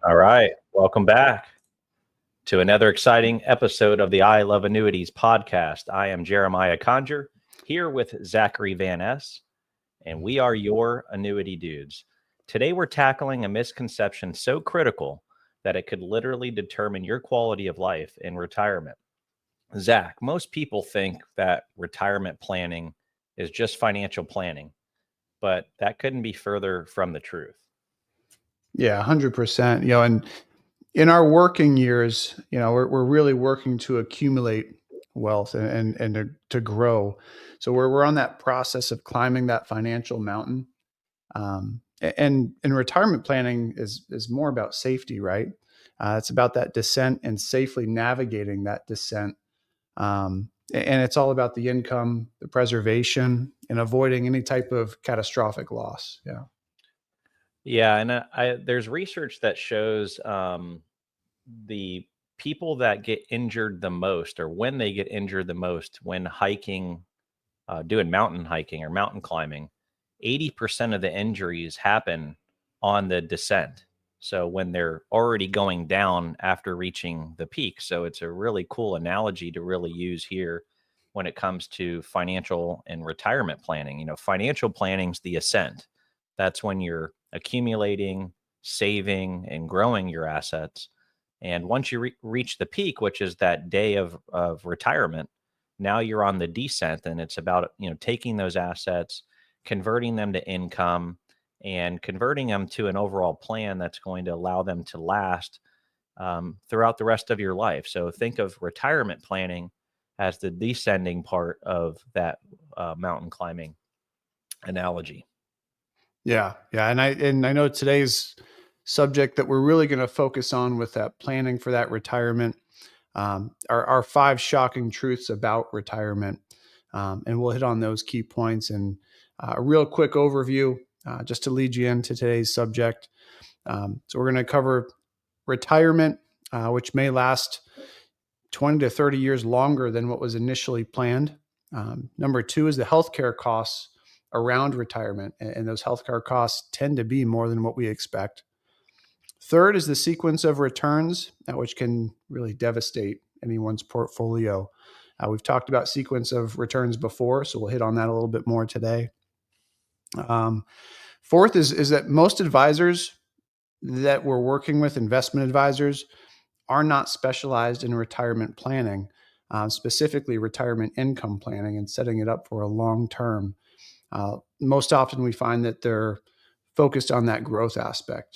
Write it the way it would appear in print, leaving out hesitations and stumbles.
All right. Welcome back to another exciting episode of the I Love Annuities podcast. I am Jeremiah Conger here with Zachary Van Ness, and we are your annuity dudes. Today, we're tackling a misconception so critical that it could literally determine your quality of life in retirement. Zach, most people think that retirement planning is just financial planning, but that couldn't be further from the truth. Yeah, 100%. And in our working years, we're really working to accumulate wealth and to grow. So we're on that process of climbing that financial mountain. And retirement planning is more about safety, right? It's about that descent and safely navigating that descent. And it's all about the income, the preservation, and avoiding any type of catastrophic loss. Yeah. Yeah, and there's research that shows the people that get injured the most, or when they get injured the most, when hiking, doing mountain hiking or mountain climbing, 80% of the injuries happen on the descent. So when they're already going down after reaching the peak. So it's a really cool analogy to really use here when it comes to financial and retirement planning. Financial planning's the ascent. That's when you're accumulating, saving, and growing your assets. And once you reach the peak, which is that day of retirement, now you're on the descent, and it's about taking those assets, converting them to income, and converting them to an overall plan that's going to allow them to last throughout the rest of your life. So think of retirement planning as the descending part of that mountain climbing analogy. Yeah, and I know today's subject that we're really going to focus on with that planning for that retirement are five shocking truths about retirement, and we'll hit on those key points and a real quick overview just to lead you into today's subject. So we're going to cover retirement, which may last 20 to 30 years longer than what was initially planned. Number two is the healthcare costs around retirement, and those healthcare costs tend to be more than what we expect. Third is the sequence of returns, which can really devastate anyone's portfolio. We've talked about sequence of returns before, so we'll hit on that a little bit more today. Fourth is that most advisors that we're working with, investment advisors, are not specialized in retirement planning, specifically retirement income planning and setting it up for a long term. Most often we find that they're focused on that growth aspect.